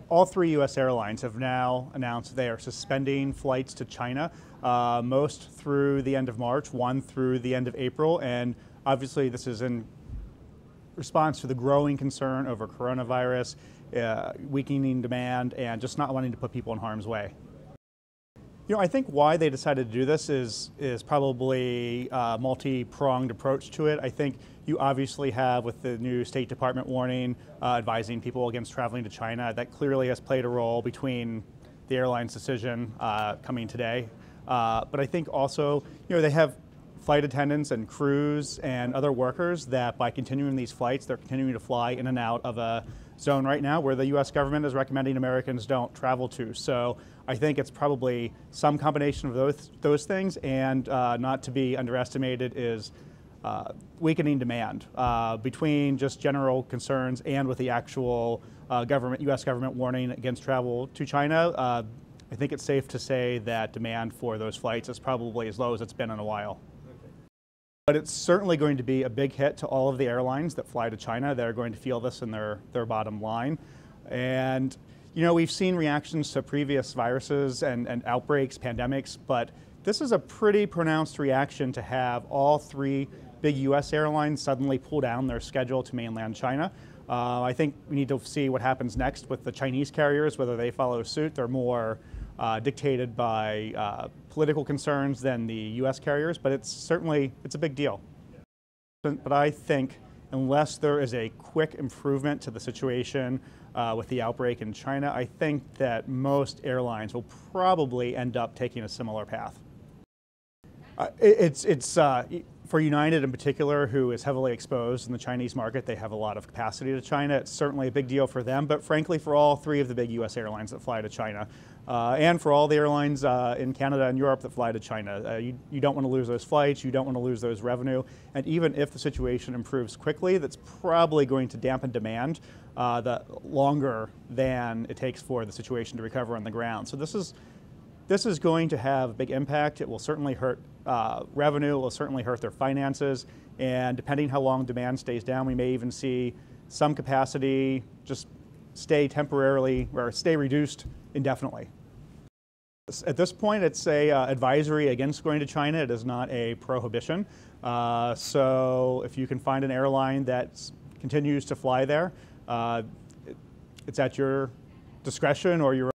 All three U.S. airlines have now announced they are suspending flights to China, most through the end of March, one through the end of April, and obviously this is in response to the growing concern over coronavirus, weakening demand, and just not wanting to put people in harm's way. I think why they decided to do this is probably a multi-pronged approach to it. I think you obviously have, with the new State Department warning advising people against traveling to China, that clearly has played a role between the airline's decision coming today. But I think also, they have flight attendants and crews and other workers that by continuing these flights, they're continuing to fly in and out of a zone right now where the U.S. government is recommending Americans don't travel to. So I think it's probably some combination of those things, and not to be underestimated is weakening demand between just general concerns and with the actual U.S. government warning against travel to China. I think it's safe to say that demand for those flights is probably as low as it's been in a while. But it's certainly going to be a big hit to all of the airlines that fly to China. They're going to feel this in their bottom line. And, we've seen reactions to previous viruses and outbreaks, pandemics, but this is a pretty pronounced reaction to have all three big U.S. airlines suddenly pull down their schedule to mainland China. I think we need to see what happens next with the Chinese carriers, whether they follow suit. They're more dictated by political concerns than the U.S. carriers, but it's a big deal. But I think unless there is a quick improvement to the situation with the outbreak in China, I think that most airlines will probably end up taking a similar path. For United in particular, who is heavily exposed in the Chinese market, they have a lot of capacity to China. It's certainly a big deal for them, but frankly for all three of the big U.S. airlines that fly to China, and for all the airlines in Canada and Europe that fly to China. You don't want to lose those flights, you don't want to lose those revenue, and even if the situation improves quickly, that's probably going to dampen demand longer than it takes for the situation to recover on the ground. So this is going to have a big impact. It will certainly hurt revenue, it will certainly hurt their finances, and depending how long demand stays down, we may even see some capacity just stay temporarily or stay reduced indefinitely. At this point, it's a advisory against going to China. It is not a prohibition. So if you can find an airline that continues to fly there, it's at your discretion or your